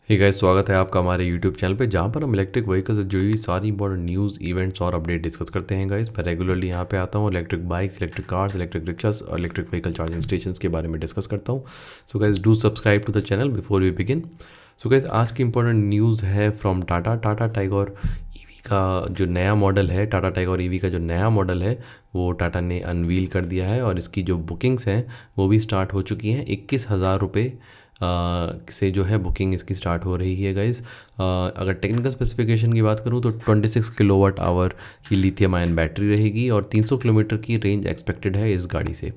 Hey guys, स्वागत है आपका हमारे यूट्यूब चैनल पे जहाँ पर हम इलेक्ट्रिक व्हीकल से जुड़ी हुई सारी इंपॉर्टेंट न्यूज़ इवेंट्स और अपडेट डिस्कस करते हैं। गाइस, मैं रेगुलरली यहाँ पे आता हूँ, electric bikes, electric cars, electric rickshaws और इलेक्ट्रिक व्हीकल चार्जिंग स्टेशंस के बारे में डिस्कस करता हूँ। So guys, do subscribe to the channel before we begin. So guys, आज की इंपॉर्टेंट न्यूज़ है फ्रॉम टाटा टाइगोर ईवी का जो नया मॉडल है, टाटा टाइगोर ईवी का जो नया मॉडल है वो टाटा ने अनवील कर दिया है और इसकी जो बुकिंग्स हैं वो भी स्टार्ट हो चुकी हैं। 21,000 रुपये से जो है बुकिंग इसकी स्टार्ट हो रही है। गाइज़, अगर टेक्निकल स्पेसिफिकेशन की बात करूँ तो 26 किलोवाट आवर की लिथियम आयन बैटरी रहेगी और 300 किलोमीटर की रेंज एक्सपेक्टेड है इस गाड़ी से।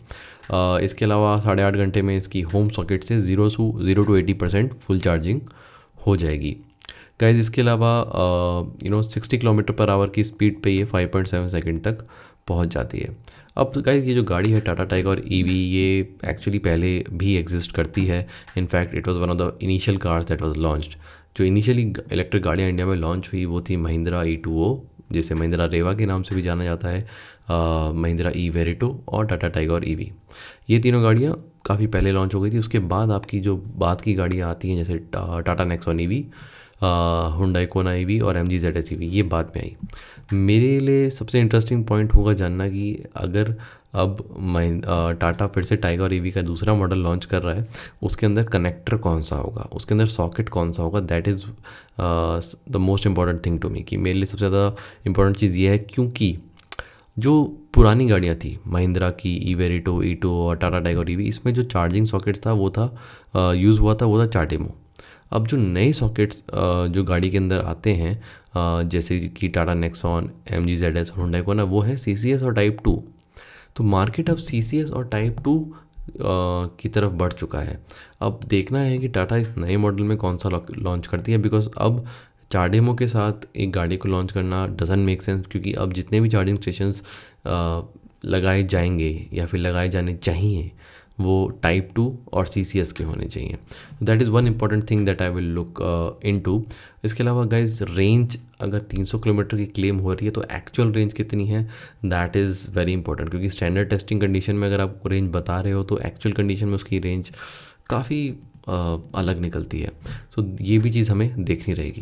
इसके अलावा 8.5 घंटे में इसकी होम सॉकेट से 0 to 80% फुल चार्जिंग हो जाएगी। गाइज, इसके अलावा 60 किलोमीटर पर आवर की स्पीड पे ये 5.7 सेकंड तक पहुंच जाती है। अब गाइज, ये जो गाड़ी है टाटा टाइगर ईवी, ये एक्चुअली पहले भी एग्जिस्ट करती है। In fact it was one of the initial cars that was launched. जो इनिशियली इलेक्ट्रिक गाड़ियाँ इंडिया में लॉन्च हुई वो थी महिंद्रा E2O, जिसे महिंद्रा रेवा के नाम से भी जाना जाता है, महिंद्रा ई वेरिटो और टाटा टाइगर ईवी। ये तीनों गाड़ियाँ काफ़ी पहले लॉन्च हो गई थी। उसके बाद आपकी जो बाद की गाड़ियाँ आती हैं जैसे टाटा नेक्सॉन ईवी, हुंडई कोना ईवी और MG ZS ईवी, ये बाद में आई। मेरे लिए सबसे इंटरेस्टिंग पॉइंट होगा जानना कि अगर अब टाटा फिर से टाइगर ईवी का दूसरा मॉडल लॉन्च कर रहा है, उसके अंदर कनेक्टर कौन सा होगा, उसके अंदर सॉकेट कौन सा होगा। That is the most important thing to me. कि मेरे लिए सबसे ज़्यादा इंपॉर्टेंट चीज़ ये है क्योंकि जो पुरानी गाड़ियाँ थी महिंद्रा की ई वेरिटो, E2 और टाटा टाइगर ईवी, इसमें जो चार्जिंग सॉकेट्स था वो था यूज़ हुआ था वो था चाटेमो। अब जो नए सॉकेट्स जो गाड़ी के अंदर आते हैं, जैसे कि Tata Nexon, MG ZS, Hyundai कोना, वो है CCS और टाइप 2। तो मार्केट अब CCS और टाइप 2 की तरफ बढ़ चुका है। अब देखना है कि टाटा इस नए मॉडल में कौन सा लॉन्च करती है, बिकॉज अब चार्डेमो के साथ एक गाड़ी को लॉन्च करना डजंट मेक सेंस, क्योंकि अब जितने भी चार्जिंग स्टेशंस लगाए जाएंगे या फिर लगाए जाने चाहिए वो टाइप 2 और CCS के होने चाहिए। That is one important thing that I will look into. इसके अलावा गाइज, रेंज अगर 300 किलोमीटर की क्लेम हो रही है तो एक्चुअल रेंज कितनी है, दैट इज़ वेरी इंपॉर्टेंट, क्योंकि स्टैंडर्ड टेस्टिंग कंडीशन में अगर आप रेंज बता रहे हो तो एक्चुअल कंडीशन में उसकी रेंज काफ़ी अलग निकलती है। सो ये भी चीज़ हमें देखनी रहेगी।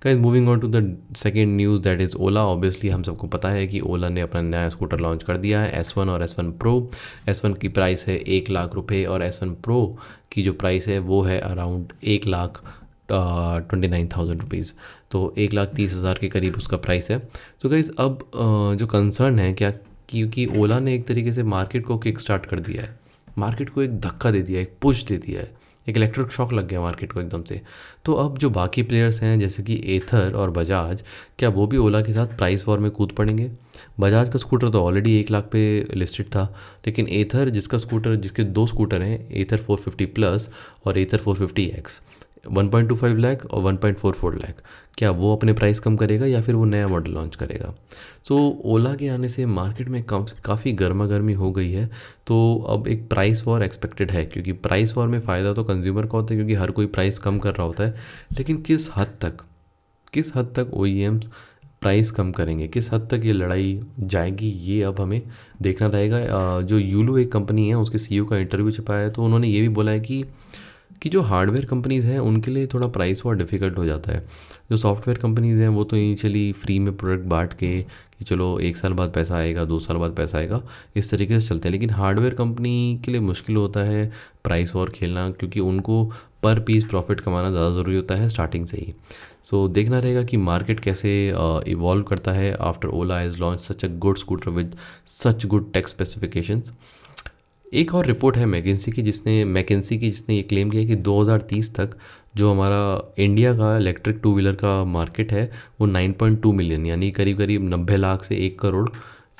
Guys, moving on to the second news that is Ola. Obviously हम सबको पता है कि ओला ने अपना नया स्कूटर लॉन्च कर दिया है, S1 और S1 Pro। S1 की प्राइस है 1 लाख रुपये और S1 Pro की जो प्राइस है वो है अराउंड 1,29,000 रुपीज़। तो 1,30,000 के करीब उसका प्राइस है। सो गाइस, अब जो कंसर्न है क्या, क्योंकि ओला ने एक तरीके से मार्केट को किक स्टार्ट कर दिया है, मार्केट को एक धक्का दे दिया है, एक पुश दे दिया है, एक इलेक्ट्रिक शॉक लग गया मार्केट को एकदम से। तो अब जो बाकी प्लेयर्स हैं जैसे कि एथर और बजाज, क्या वो भी ओला के साथ प्राइस वॉर में कूद पड़ेंगे। बजाज का स्कूटर तो ऑलरेडी 1 लाख पे लिस्टेड था, लेकिन एथर जिसके 2 स्कूटर हैं, एथर 450 प्लस और एथर 450X, 1.25 लाख और 1.44 लाख, क्या वो अपने प्राइस कम करेगा या फिर वो नया मॉडल लॉन्च करेगा। सो ओला के आने से मार्केट में काफ़ी गर्मा गर्मी हो गई है। तो अब एक प्राइस वॉर एक्सपेक्टेड है, क्योंकि प्राइस वॉर में फ़ायदा तो कंज्यूमर का होता है क्योंकि हर कोई प्राइस कम कर रहा होता है, लेकिन किस हद तक OEMs प्राइस कम करेंगे, किस हद तक ये लड़ाई जाएगी, ये अब हमें देखना रहेगा। जो यूलू एक कंपनी है उसके CEO का इंटरव्यू छपा है, तो उन्होंने ये भी बोला है कि जो हार्डवेयर कंपनीज़ हैं उनके लिए थोड़ा प्राइस वॉर डिफ़िकल्ट हो जाता है। जो सॉफ्टवेयर कंपनीज़ हैं वो तो इनिशियली फ्री में प्रोडक्ट बांट के कि चलो 1 साल बाद पैसा आएगा, 2 साल बाद पैसा आएगा, इस तरीके से चलते हैं। लेकिन हार्डवेयर कंपनी के लिए मुश्किल होता है प्राइस वॉर खेलना, क्योंकि उनको पर पीस प्रॉफिट कमाना ज़्यादा ज़रूरी होता है स्टार्टिंग से ही। सो देखना रहेगा कि मार्केट कैसे इवॉल्व करता है after Ola has launch such a good scooter with such good tech specifications. एक और रिपोर्ट है मैकेंसी की जिसने ये क्लेम किया कि 2030 तक जो हमारा इंडिया का इलेक्ट्रिक 2 व्हीलर का मार्केट है वो 9.2 मिलियन यानी करीब करीब 90 लाख से 1 करोड़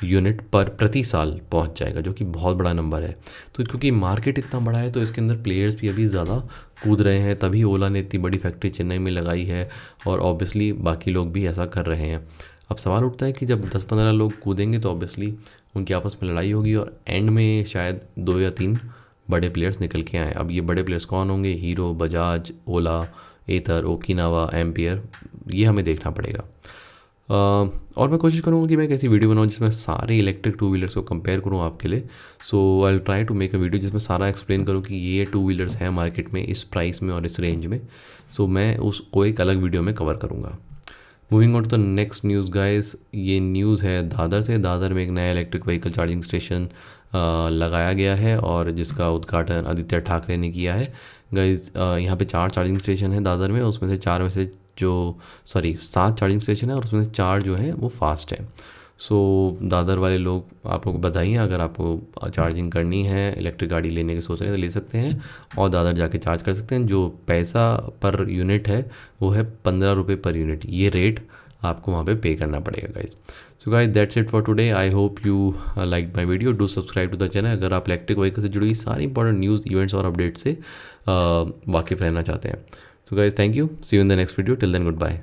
यूनिट पर प्रति साल पहुंच जाएगा, जो कि बहुत बड़ा नंबर है। तो क्योंकि मार्केट इतना बड़ा है तो इसके अंदर प्लेयर्स भी अभी ज़्यादा कूद रहे हैं, तभी ओला ने इतनी बड़ी फैक्ट्री चेन्नई में लगाई है और ऑब्वियसली बाकी लोग भी ऐसा कर रहे हैं। अब सवाल उठता है कि जब 10-15 लोग कूदेंगे तो ऑब्वियसली उनकी आपस में लड़ाई होगी और एंड में शायद 2 या 3 बड़े प्लेयर्स निकल के आए। अब ये बड़े प्लेयर्स कौन होंगे, हीरो, बजाज, ओला, एथर, ओकिनावा, एम्पियर, ये हमें देखना पड़ेगा। और मैं कोशिश करूँगा कि मैं एक ऐसी वीडियो बनाऊँ जिसमें सारे इलेक्ट्रिक टू व्हीलर्स को कंपेयर करूँ आपके लिए। So I will try to make a video जिसमें सारा एक्सप्लेन करूँ कि ये टू व्हीलर्स हैं मार्केट में इस प्राइस में और इस रेंज में। सो मैं उसको एक अलग वीडियो में कवर करूँगा। Moving on to the next news guys, ये न्यूज़ है दादर से। दादर में एक नया इलेक्ट्रिक व्हीकल चार्जिंग स्टेशन लगाया गया है और जिसका उद्घाटन आदित्य ठाकरे ने किया है। गाइस यहाँ पे 4 चार्जिंग स्टेशन है दादर में, उसमें से 4 में से जो 7 चार्जिंग स्टेशन है और उसमें से 4 जो हैं वो फास्ट है। सो दादर वाले लोग, आप लोग बधाई, अगर आपको चार्जिंग करनी है, इलेक्ट्रिक गाड़ी लेने की सोच रहे हैं तो ले सकते हैं और दादर जाके चार्ज कर सकते हैं। जो पैसा पर यूनिट है वो है 15 रुपये पर यूनिट। ये रेट आपको वहाँ पे पे करना पड़ेगा guys. So guys that's it for today. I hope you like my video. Do subscribe to the channel अगर आप इलेक्ट्रिक व्हीकल से जुड़ी हुई सारी इंपॉर्टेंट न्यूज़, इवेंट्स और अपडेट से वाकिफ़ रहना चाहते हैं। So guys thank you, see you in the next video, till then good bye.